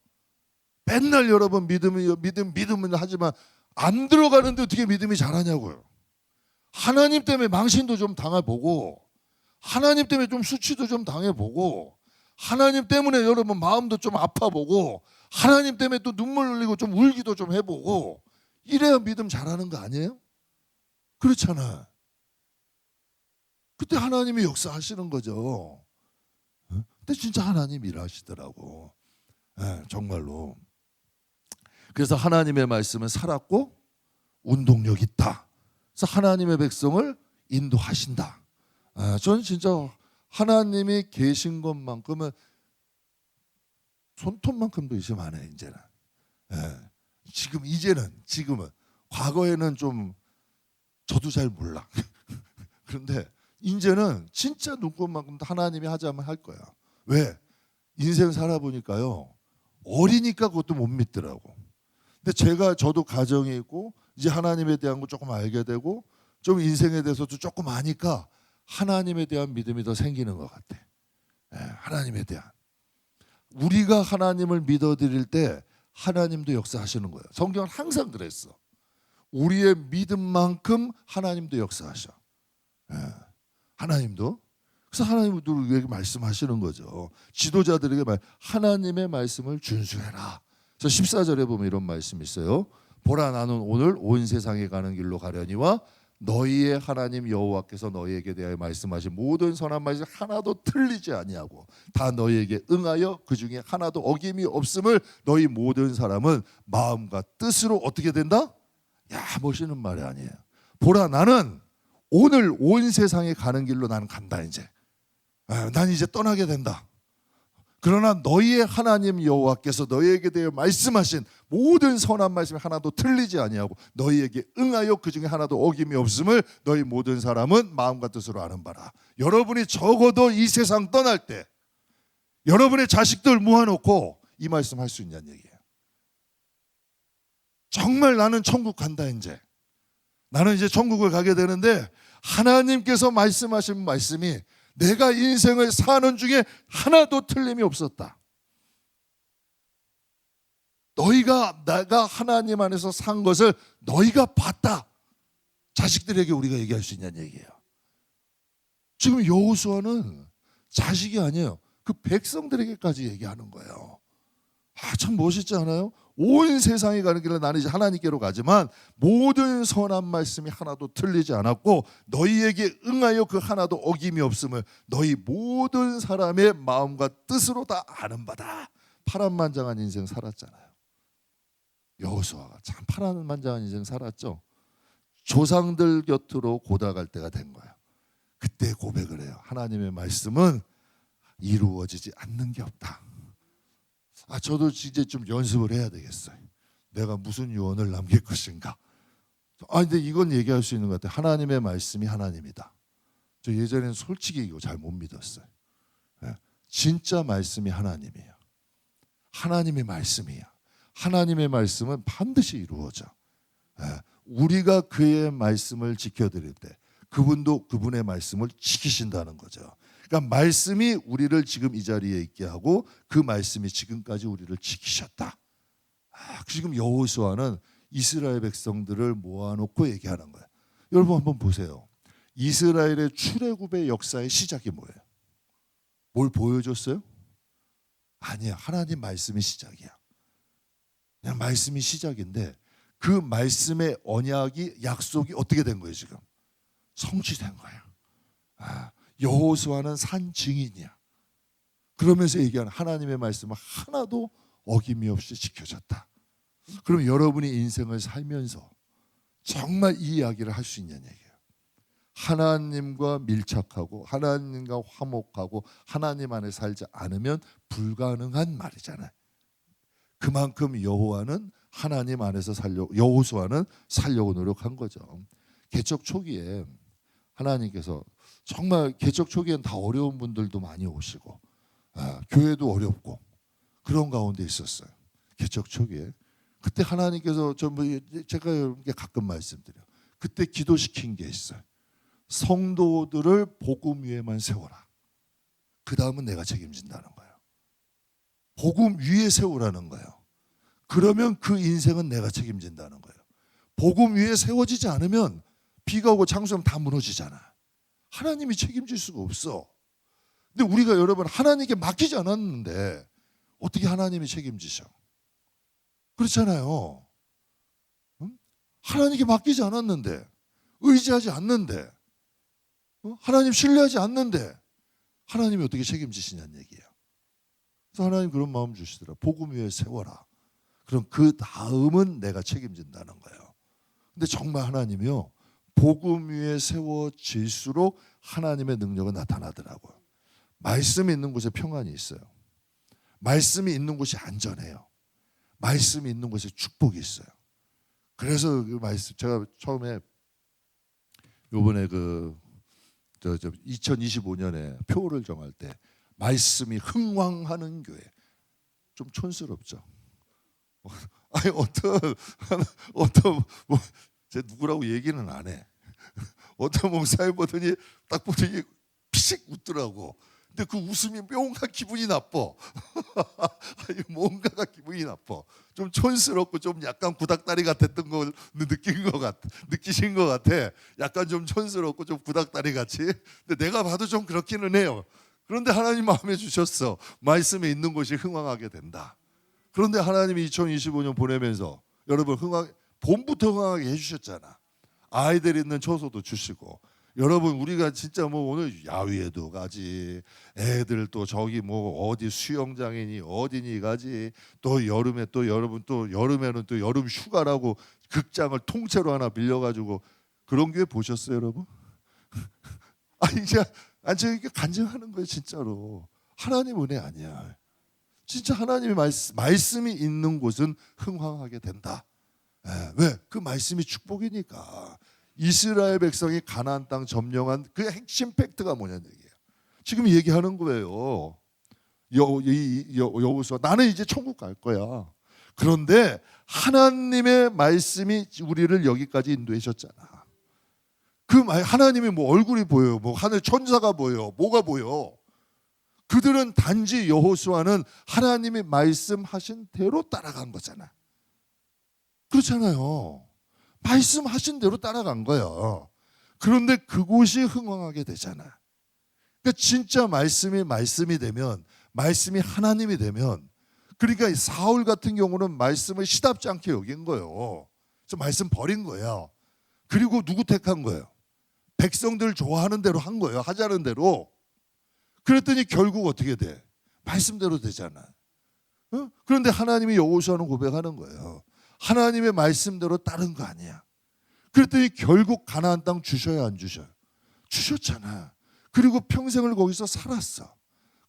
맨날 여러분 믿음은 하지만 안 들어가는데 어떻게 믿음이 자라냐고요. 하나님 때문에 망신도 좀 당해보고 하나님 때문에 좀 수치도 좀 당해보고 하나님 때문에 여러분 마음도 좀 아파보고 하나님 때문에 또 눈물 흘리고 좀 울기도 좀 해보고 이래야 믿음 자라는 거 아니에요? 그렇잖아. 그때 하나님이 역사하시는 거죠. 근데 진짜 하나님 일하시더라고. 정말로. 그래서 하나님의 말씀은 살았고 운동력 있다. 그래서 하나님의 백성을 인도하신다. 저는 진짜 하나님이 계신 것만큼은 손톱만큼도 이제 많아요. 이제는. 지금은 과거에는 좀 저도 잘 몰라. 그런데 이제는 진짜 눈꽃만큼도 하나님이 하자면 할 거야. 왜? 인생 살아보니까요. 어리니까 그것도 못 믿더라고. 근데 저도 가정이 있고 이제 하나님에 대한 거 조금 알게 되고 좀 인생에 대해서도 조금 아니까 하나님에 대한 믿음이 더 생기는 것 같아. 하나님에 대한. 우리가 하나님을 믿어드릴 때 하나님도 역사하시는 거예요. 성경은 항상 그랬어. 우리의 믿음만큼 하나님도 역사하셔. 하나님도. 그래서 하나님도 우리에게 말씀하시는 거죠. 지도자들에게 하나님의 말씀을 준수해라. 그래서 14절에 보면 이런 말씀이 있어요. 보라 나는 오늘 온 세상에 가는 길로 가려니와 너희의 하나님 여호와께서 너희에게 대하여 말씀하신 모든 선한 말씀 하나도 틀리지 아니하고 다 너희에게 응하여 그 중에 하나도 어김이 없음을 너희 모든 사람은 마음과 뜻으로 어떻게 된다? 야, 멋있는 말이 아니에요. 보라 나는 오늘 온 세상에 가는 길로 나는 간다 이제. 난 이제 떠나게 된다. 그러나 너희의 하나님 여호와께서 너희에게 대해 말씀하신 모든 선한 말씀이 하나도 틀리지 아니하고 너희에게 응하여 그 중에 하나도 어김이 없음을 너희 모든 사람은 마음과 뜻으로 아는 바라. 여러분이 적어도 이 세상 떠날 때 여러분의 자식들 모아놓고 이 말씀 할 수 있냐는 얘기예요. 정말 나는 천국 간다 이제. 나는 이제 천국을 가게 되는데 하나님께서 말씀하신 말씀이 내가 인생을 사는 중에 하나도 틀림이 없었다. 내가 하나님 안에서 산 것을 너희가 봤다. 자식들에게 우리가 얘기할 수 있냐는 얘기예요. 지금 여호수아는 자식이 아니에요. 그 백성들에게까지 얘기하는 거예요. 참 멋있지 않아요? 온 세상에 가는 길은 나는 이제 하나님께로 가지만 모든 선한 말씀이 하나도 틀리지 않았고 너희에게 응하여 그 하나도 어김이 없음을 너희 모든 사람의 마음과 뜻으로 다 아는 바다. 파란만장한 인생 살았잖아요. 여호수아가 참 파란만장한 인생 살았죠. 조상들 곁으로 고다갈 때가 된 거예요. 그때 고백을 해요. 하나님의 말씀은 이루어지지 않는 게 없다. 저도 이제 좀 연습을 해야 되겠어요. 내가 무슨 유언을 남길 것인가. 근데 이건 얘기할 수 있는 것 같아요. 하나님의 말씀이 하나님이다. 저 예전에는 솔직히 이거 잘 못 믿었어요. 진짜 말씀이 하나님이에요. 하나님의 말씀이야. 하나님의 말씀은 반드시 이루어져. 우리가 그의 말씀을 지켜드릴 때 그분도 그분의 말씀을 지키신다는 거죠. 그러니까 말씀이 우리를 지금 이 자리에 있게 하고 그 말씀이 지금까지 우리를 지키셨다. 지금 여호수아는 이스라엘 백성들을 모아놓고 얘기하는 거예요. 여러분 한번 보세요. 이스라엘의 출애굽의 역사의 시작이 뭐예요? 뭘 보여줬어요? 아니야. 하나님 말씀이 시작이야. 그냥 말씀이 시작인데 그 말씀의 언약이 약속이 어떻게 된 거예요 지금? 성취된 거예요. 여호수아는 산 증인이야. 그러면서 얘기하는 하나님의 말씀은 하나도 어김이 없이 지켜졌다. 그럼 여러분이 인생을 살면서 정말 이 이야기를 할 수 있냐는 얘기예요. 하나님과 밀착하고 하나님과 화목하고 하나님 안에 살지 않으면 불가능한 말이잖아요. 그만큼 여호수아는 살려고 노력한 거죠. 개척 초기에 하나님께서 정말 개척 초기엔 다 어려운 분들도 많이 오시고 교회도 어렵고 그런 가운데 있었어요. 개척 초기에. 그때 하나님께서 제가 여러분께 가끔 말씀드려요. 그때 기도시킨 게 있어요. 성도들을 복음 위에만 세워라. 그 다음은 내가 책임진다는 거예요. 복음 위에 세우라는 거예요. 그러면 그 인생은 내가 책임진다는 거예요. 복음 위에 세워지지 않으면 비가 오고 창수하면 다 무너지잖아. 하나님이 책임질 수가 없어. 근데 우리가 여러분 하나님께 맡기지 않았는데 어떻게 하나님이 책임지셔? 그렇잖아요. 하나님께 맡기지 않았는데 의지하지 않는데 하나님 신뢰하지 않는데 하나님이 어떻게 책임지시냐는 얘기예요. 그래서 하나님 그런 마음 주시더라. 복음 위에 세워라. 그럼 그 다음은 내가 책임진다는 거예요. 근데 정말 하나님이요, 복음 위에 세워질수록 하나님의 능력은 나타나더라고요. 말씀이 있는 곳에 평안이 있어요. 말씀이 있는 곳이 안전해요. 말씀이 있는 곳에 축복이 있어요. 그래서 그 말씀, 제가 처음에 요번에 2025년에 표를 정할 때 말씀이 흥왕하는 교회, 좀 촌스럽죠. 아니 어떤 뭐 제 누구라고 얘기는 안 해. 어떤 목사님 보더니 딱 보더니 피식 웃더라고. 근데 그 웃음이 뭔가 기분이 나빠. 아니, 뭔가가 기분이 나빠. 좀 촌스럽고 좀 약간 구닥다리 같았던 걸 느끼신 것 같아. 약간 좀 촌스럽고 좀 구닥다리 같이. 근데 내가 봐도 좀 그렇기는 해요. 그런데 하나님 마음에 주셨어. 말씀에 있는 곳이 흥왕하게 된다. 그런데 하나님이 2025년 보내면서 여러분 봄부터 흥왕하게 해주셨잖아. 아이들 있는 처소도 주시고, 여러분 우리가 진짜 뭐 오늘 야외에도 가지, 애들 또 저기 뭐 어디 수영장이니 어디니 가지, 또 여름에 또 여러분 또 여름에는 또 여름 휴가라고 극장을 통째로 하나 빌려가지고, 그런 교회 보셨어요 여러분? 아니 제가 이렇게 간증하는 거예요 진짜로. 하나님 은혜 아니야. 진짜 하나님의 말씀이 있는 곳은 흥황하게 된다. 왜? 그 말씀이 축복이니까. 이스라엘 백성이 가나안 땅 점령한 그 핵심 팩트가 뭐냐는 얘기예요. 지금 얘기하는 거예요. 여호수아, 나는 이제 천국 갈 거야. 그런데 하나님의 말씀이 우리를 여기까지 인도하셨잖아. 그 하나님이 뭐 얼굴이 보여요? 뭐 하늘 천사가 보여요? 뭐가 보여? 그들은 단지 여호수아는 하나님이 말씀하신 대로 따라간 거잖아. 그렇잖아요. 말씀하신 대로 따라간 거예요. 그런데 그곳이 흥왕하게 되잖아. 그러니까 진짜 말씀이 되면, 말씀이 하나님이 되면, 그러니까 사울 같은 경우는 말씀을 시답지 않게 여긴 거예요. 그래서 말씀 버린 거예요. 그리고 누구 택한 거예요? 백성들 좋아하는 대로 한 거예요. 하자는 대로. 그랬더니 결국 어떻게 돼? 말씀대로 되잖아. 그런데 하나님이 여호수아는 고백하는 거예요. 하나님의 말씀대로 따른 거 아니야. 그랬더니 결국 가나안 땅 주셔야 안 주셔요? 주셨잖아. 그리고 평생을 거기서 살았어.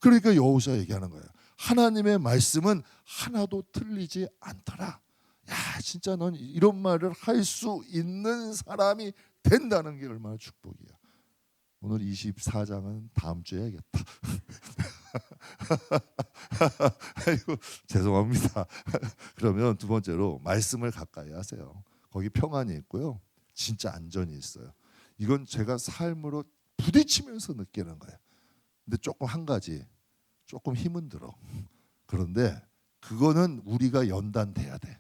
그러니까 여호수아 얘기하는 거예요. 하나님의 말씀은 하나도 틀리지 않더라. 야, 진짜 넌 이런 말을 할 수 있는 사람이 된다는 게 얼마나 축복이야. 오늘 24장은 다음 주에 해야겠다. 아이고, 죄송합니다. 그러면 두 번째로 말씀을 가까이 하세요. 거기 평안이 있고요. 진짜 안전이 있어요. 이건 제가 삶으로 부딪히면서 느끼는 거예요. 근데 조금 한 가지, 조금 힘은 들어. 그런데 그거는 우리가 연단돼야 돼.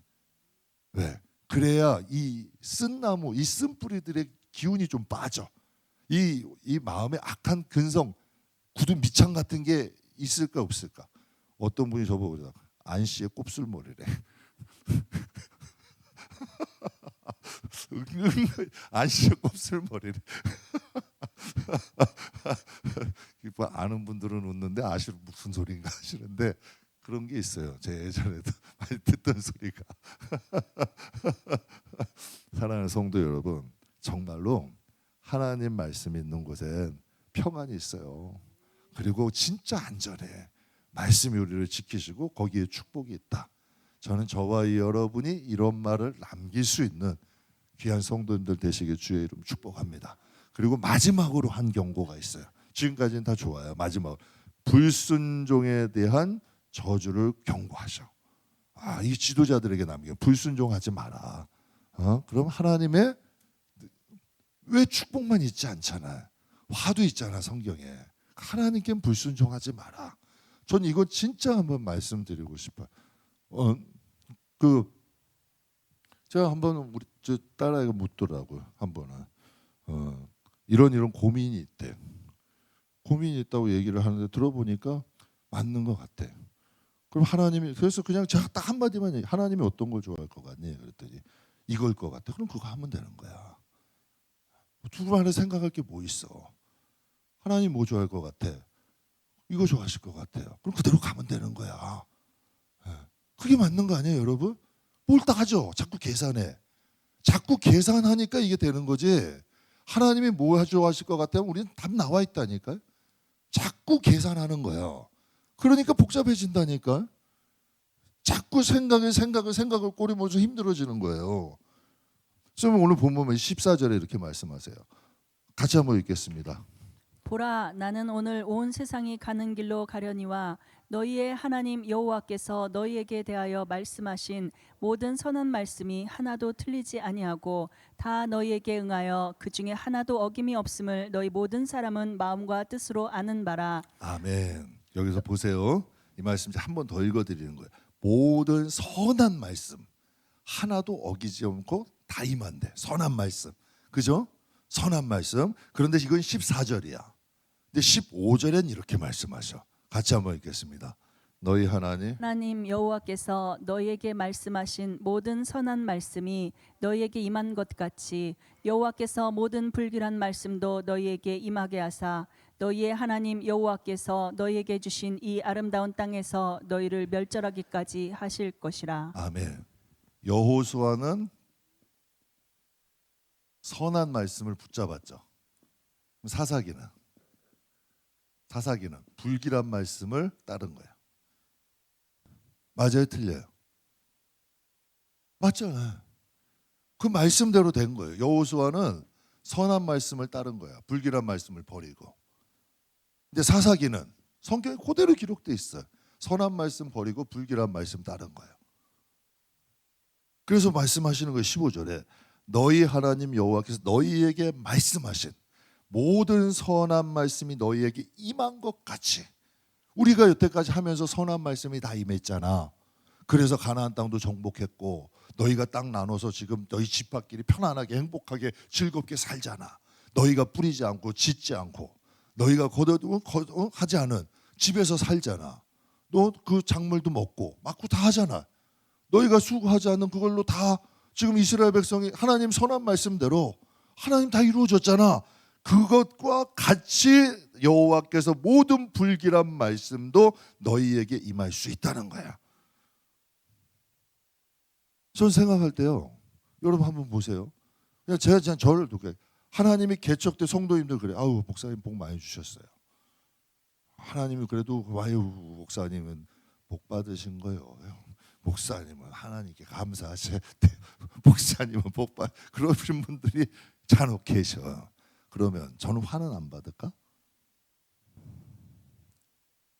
왜? 그래야 이 쓴나무, 이 쓴뿌리들의 기운이 좀 빠져. 이 마음에 악한 근성, 굳은 미창 같은 게 있을까 없을까? 어떤 분이 저보고 그러더라고요. 안씨의 곱슬머리래. 안씨의 곱슬머리래. 아는 분들은 웃는데 아시는 무슨 소리인가 하시는데, 그런 게 있어요. 제 예전에도 많이 듣던 소리가. 사랑하는 성도 여러분, 정말로 하나님 말씀이 있는 곳엔 평안이 있어요. 그리고 진짜 안전해. 말씀이 우리를 지키시고 거기에 축복이 있다. 저는 저와 여러분이 이런 말을 남길 수 있는 귀한 성도님들 되시길 주의 이름 축복합니다. 그리고 마지막으로 한 경고가 있어요. 지금까지는 다 좋아요. 마지막, 불순종에 대한 저주를 경고하셔. 이 지도자들에게 남겨. 불순종하지 마라. 그럼 하나님의 왜 축복만 있지 않잖아. 화도 있잖아 성경에. 하나님께 불순종하지 마라. 전 이거 진짜 한번 말씀드리고 싶어요. 제가 한번 우리 저 딸아이가 묻더라고요. 한 번은 이런 고민이 있대. 고민이 있다고 얘기를 하는데 들어보니까 맞는 것 같아. 그럼 하나님이, 그래서 그냥 제가 딱 한마디만 얘기, 하나님이 어떤 걸 좋아할 것 같니? 그랬더니 이걸 것 같아. 그럼 그거 하면 되는 거야. 두분 안에 생각할 게 뭐 있어? 하나님 뭐 좋아할 것 같아? 이거 좋아하실 것 같아요. 그럼 그대로 가면 되는 거야. 그게 맞는 거 아니에요 여러분? 뭘 따져? 자꾸 계산해. 자꾸 계산하니까 이게 되는 거지. 하나님이 뭐 좋아하실 것 같으면 우리는 답 나와 있다니까요. 자꾸 계산하는 거예요. 그러니까 복잡해진다니까. 자꾸 생각을 꼬리면서 힘들어지는 거예요. 그래서 오늘 본문에 14절에 이렇게 말씀하세요. 같이 한번 읽겠습니다. 보라, 나는 오늘 온 세상이 가는 길로 가려니와 너희의 하나님 여호와께서 너희에게 대하여 말씀하신 모든 선한 말씀이 하나도 틀리지 아니하고 다 너희에게 응하여 그 중에 하나도 어김이 없음을 너희 모든 사람은 마음과 뜻으로 아는 바라. 아멘. 여기서 보세요. 이 말씀 한 번 더 읽어드리는 거예요. 모든 선한 말씀 하나도 어기지 않고 다 임한대. 선한 말씀, 그죠? 선한 말씀. 그런데 이건 14절이야. 근데 15절엔 이렇게 말씀하셔. 같이 한번 읽겠습니다. 너희 하나님 여호와께서 너희에게 말씀하신 모든 선한 말씀이 너희에게 임한 것 같이 여호와께서 모든 불길한 말씀도 너희에게 임하게 하사 너희의 하나님 여호와께서 너희에게 주신 이 아름다운 땅에서 너희를 멸절하기까지 하실 것이라. 아멘. 여호수아는 선한 말씀을 붙잡았죠. 사사기는 불길한 말씀을 따른 거야. 맞아요, 틀려요? 맞잖아요. 그 말씀대로 된 거예요. 여호수아는 선한 말씀을 따른 거야. 불길한 말씀을 버리고. 근데 사사기는 성경에 그대로 기록돼 있어요. 선한 말씀 버리고 불길한 말씀 따른 거예요. 그래서 말씀하시는 거예요. 15절에 너희 하나님 여호와께서 너희에게 말씀하신 모든 선한 말씀이 너희에게 임한 것 같이 우리가 여태까지 하면서 선한 말씀이 다 임했잖아. 그래서 가나안 땅도 정복했고 너희가 땅 나눠서 지금 너희 집합끼리 편안하게 행복하게 즐겁게 살잖아. 너희가 뿌리지 않고 짓지 않고 너희가 하지 않은 집에서 살잖아. 너 그 작물도 먹고 다 하잖아. 너희가 수고하지 않는 그걸로 다 지금 이스라엘 백성이 하나님 선한 말씀대로 하나님 다 이루어졌잖아. 그것과 같이 여호와께서 모든 불길한 말씀도 너희에게 임할 수 있다는 거야. 전 생각할 때요. 여러분 한번 보세요. 그냥 제가 저를 두게 하나님이 개척 때 성도님들 그래. 아우 목사님 복 많이 주셨어요. 하나님이 그래도 와유 목사님은 복 받으신 거예요. 목사님은 하나님께 감사하세요. 목사님은 복 받. 그러신 분들이 간혹 계셔. 그러면 저는 화는 안 받을까?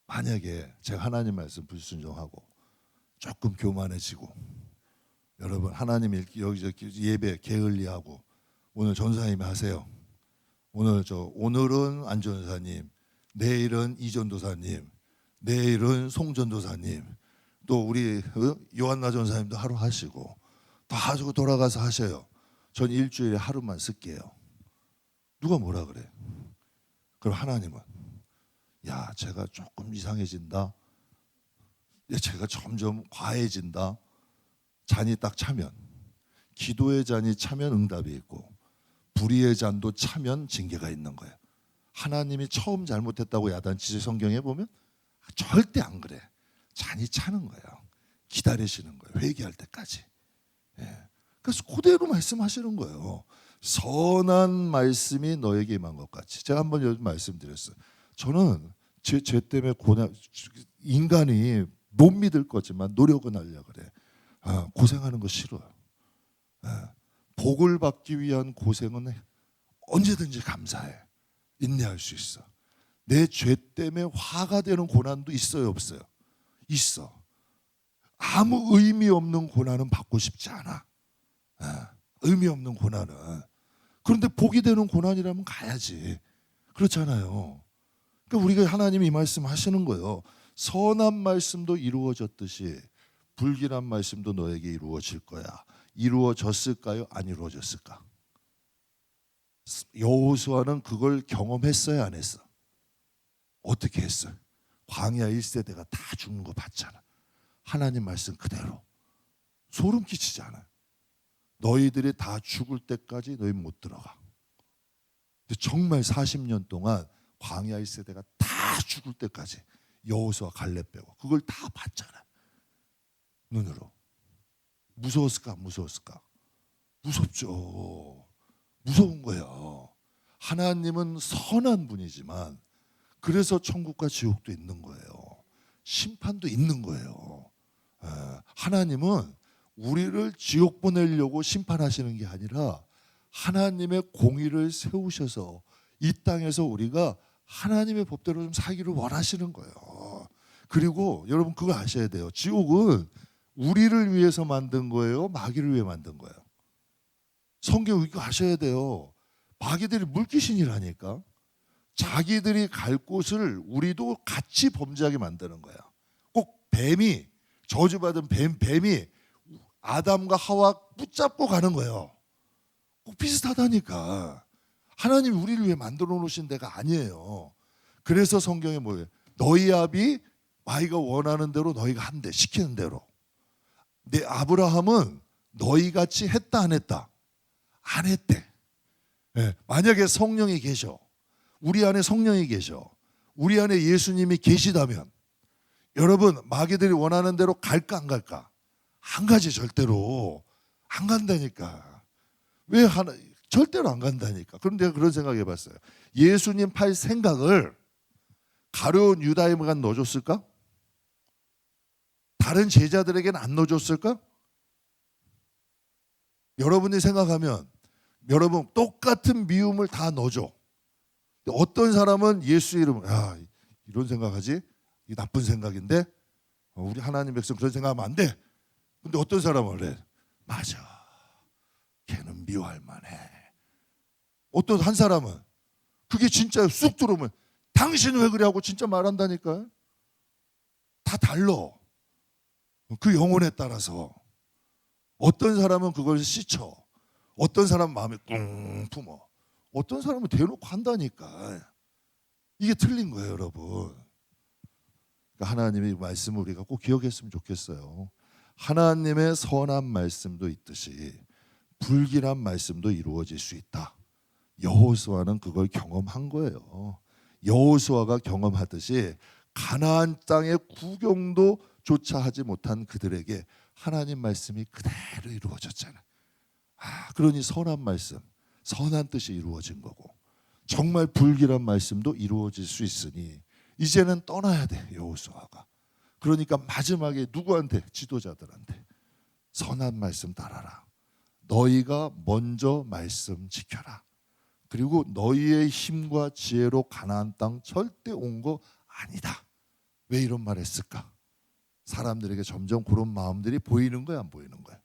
만약에 제가 하나님 말씀 불순종하고 조금 교만해지고 여러분 하나님 여기저기 예배 게을리하고 오늘 전도사님이 하세요. 오늘은 안 전도사님, 내일은 이 전도사님, 내일은 송 전도사님, 또 우리 요한나 전도사님도 하루 하시고 다 하시고 돌아가서 하셔요. 전 일주일에 하루만 쓸게요. 누가 뭐라 그래? 그럼 하나님은 야 제가 조금 이상해진다. 제가 점점 과해진다. 잔이 딱 차면 기도의 잔이 차면 응답이 있고 불의의 잔도 차면 징계가 있는 거예요. 하나님이 처음 잘못했다고 야단치지 성경에 보면 절대 안 그래. 잔이 차는 거예요. 기다리시는 거예요. 회개할 때까지. 그래서 그대로 말씀하시는 거예요. 선한 말씀이 너에게 임한 것 같이. 제가 한번 요즘 말씀드렸어요. 저는 제 때문에 인간이 못 믿을 거지만 노력은 하려고 그래. 고생하는 거 싫어요. 복을 받기 위한 고생은 언제든지 감사해. 인내할 수 있어. 내 죄 때문에 화가 되는 고난도 있어요, 없어요? 있어. 아무 의미 없는 고난은 받고 싶지 않아. 의미 없는 고난은. 그런데 복이 되는 고난이라면 가야지. 그렇잖아요. 그러니까 우리가 하나님이 이 말씀 하시는 거예요. 선한 말씀도 이루어졌듯이 불길한 말씀도 너에게 이루어질 거야. 이루어졌을까요? 안 이루어졌을까? 여호수아는 그걸 경험했어요, 안 했어? 어떻게 했어요? 광야 1세대가 다 죽는 거 봤잖아. 하나님 말씀 그대로. 소름 끼치지 않아요. 너희들이 다 죽을 때까지 너희 못 들어가. 근데 정말 40년 동안 광야 1세대가 다 죽을 때까지 여호수아 갈렙 빼고 그걸 다 봤잖아. 눈으로. 무서웠을까? 무서웠을까? 무섭죠. 무서운 거예요. 하나님은 선한 분이지만 그래서 천국과 지옥도 있는 거예요. 심판도 있는 거예요. 하나님은 우리를 지옥 보내려고 심판하시는 게 아니라 하나님의 공의를 세우셔서 이 땅에서 우리가 하나님의 법대로 좀 살기를 원하시는 거예요. 그리고 여러분 그거 아셔야 돼요. 지옥은 우리를 위해서 만든 거예요? 마귀를 위해 만든 거예요? 성경 이거 아셔야 돼요. 마귀들이 물귀신이라니까. 자기들이 갈 곳을 우리도 같이 범죄하게 만드는 거야. 꼭 뱀이 저주받은 뱀이 아담과 하와 붙잡고 가는 거예요. 꼭 비슷하다니까. 하나님이 우리를 위해 만들어 놓으신 데가 아니에요. 그래서 성경에 뭐예요? 너희 아비 마귀가 원하는 대로 너희가 한대, 시키는 대로. 내 아브라함은 너희 같이 했다 안 했다? 안 했대. 만약에 성령이 계셔, 우리 안에 성령이 계셔, 우리 안에 예수님이 계시다면 여러분 마귀들이 원하는 대로 갈까 안 갈까? 안 가지. 절대로 안 간다니까. 왜 하나? 절대로 안 간다니까. 그럼 내가 그런 생각 해봤어요. 예수님 팔 생각을 가룟 유다에만 넣어줬을까? 다른 제자들에게는 안 넣어줬을까? 여러분이 생각하면 여러분 똑같은 미움을 다 넣어줘. 어떤 사람은 예수 이름, 야 이런 생각하지? 이 나쁜 생각인데 우리 하나님 백성 그런 생각하면 안 돼. 근데 어떤 사람은 그래, 맞아, 걔는 미워할 만해. 어떤 한 사람은 그게 진짜 쑥 들어오면 당신 왜 그래 하고 진짜 말한다니까. 다 달라. 그 영혼에 따라서. 어떤 사람은 그걸 씻어, 어떤 사람은 마음에 꿍 품어, 어떤 사람은 대놓고 한다니까. 이게 틀린 거예요, 여러분. 그러니까 하나님의 말씀을 우리가 꼭 기억했으면 좋겠어요. 하나님의 선한 말씀도 있듯이 불길한 말씀도 이루어질 수 있다. 여호수아는 그걸 경험한 거예요. 여호수아가 경험하듯이 가나안 땅의 구경도 조차 하지 못한 그들에게 하나님 말씀이 그대로 이루어졌잖아요. 그러니 선한 말씀, 선한 뜻이 이루어진 거고 정말 불길한 말씀도 이루어질 수 있으니 이제는 떠나야 돼, 여호수아가. 그러니까 마지막에 누구한테? 지도자들한테 선한 말씀 따라라. 너희가 먼저 말씀 지켜라. 그리고 너희의 힘과 지혜로 가나안 땅 절대 온 거 아니다. 왜 이런 말 했을까? 사람들에게 점점 그런 마음들이 보이는 거야, 안 보이는 거야?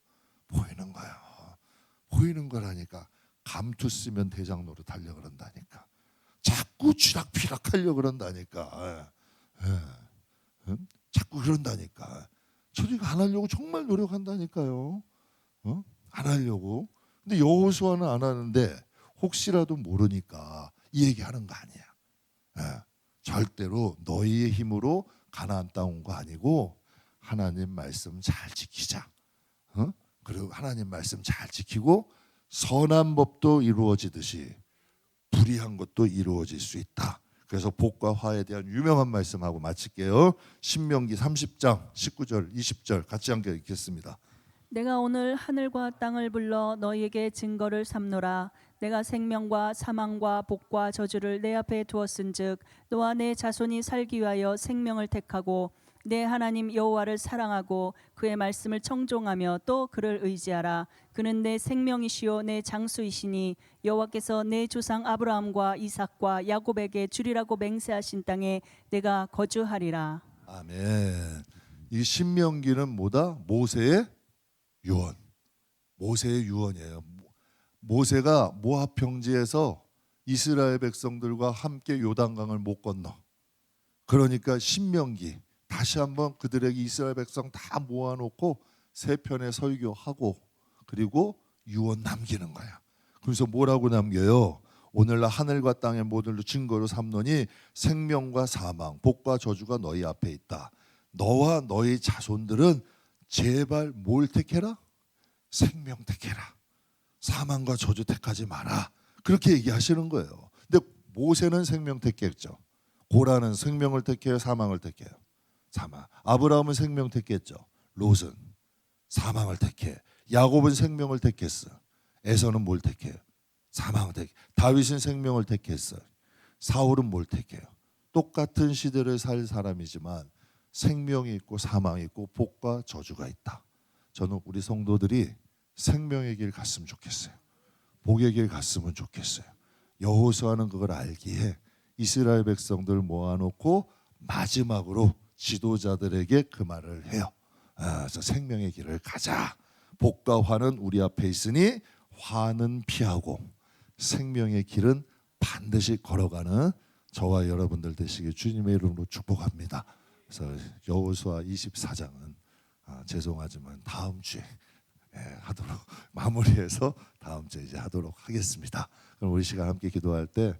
보이는 거야. 보이는 거라니까. 감투 쓰면 대장 노릇 하려고 그런다니까. 자꾸 쥐락피락 하려고 그런다니까. 자꾸 그런다니까. 저희가 안 하려고 정말 노력한다니까요. 안 하려고. 근데 여호수아는 안 하는데 혹시라도 모르니까 이 얘기하는 거 아니야. 절대로 너희의 힘으로 가나안 땅 온 거 아니고 하나님 말씀 잘 지키자. 그리고 하나님 말씀 잘 지키고 선한 법도 이루어지듯이 불의한 것도 이루어질 수 있다. 그래서 복과 화에 대한 유명한 말씀하고 마칠게요. 신명기 30장 19절 20절 같이 함께 읽겠습니다. 내가 오늘 하늘과 땅을 불러 너희에게 증거를 삼노라. 내가 생명과 사망과 복과 저주를 내 앞에 두었은즉 너와 내 자손이 살기 위하여 생명을 택하고 내 하나님 여호와를 사랑하고 그의 말씀을 청종하며 또 그를 의지하라. 그는 내 생명이시요 내 장수이시니 여호와께서 내 조상 아브라함과 이삭과 야곱에게 주리라고 맹세하신 땅에 내가 거주하리라. 아멘. 이 신명기는 뭐다? 모세의 유언. 모세의 유언이에요. 모세가 모압 평지에서 이스라엘 백성들과 함께 요단강을 못 건너. 그러니까 신명기 다시 한번 그들에게 이스라엘 백성 다 모아놓고 세 편의 설교하고 그리고 유언 남기는 거야. 그래서 뭐라고 남겨요? 오늘날 하늘과 땅의 모든 증거로 삼노니 생명과 사망, 복과 저주가 너희 앞에 있다. 너와 너희 자손들은 제발 뭘 택해라? 생명 택해라. 사망과 저주 택하지 마라. 그렇게 얘기하시는 거예요. 근데 모세는 생명 택했죠. 고라는 생명을 택해요, 사망을 택해요? 사망. 아브라함은 생명 택했죠. 롯은 사망을 택해. 야곱은 생명을 택했어. 에서는 뭘 택해요? 사망을 택해. 다윗은 생명을 택했어요. 사울은 뭘 택해요? 똑같은 시대를 살 사람이지만 생명이 있고 사망이 있고 복과 저주가 있다. 저는 우리 성도들이 생명의 길 갔으면 좋겠어요. 복의 길 갔으면 좋겠어요. 여호수아는 그걸 알기에 이스라엘 백성들 모아놓고 마지막으로 지도자들에게 그 말을 해요. 그래서 생명의 길을 가자. 복과 화는 우리 앞에 있으니 화는 피하고 생명의 길은 반드시 걸어가는 저와 여러분들 되시길 주님의 이름으로 축복합니다. 그래서 여호수아 24장은 죄송하지만 다음 주에 하도록 마무리해서 다음 주에 이제 하도록 하겠습니다. 그럼 우리 시간 함께 기도할 때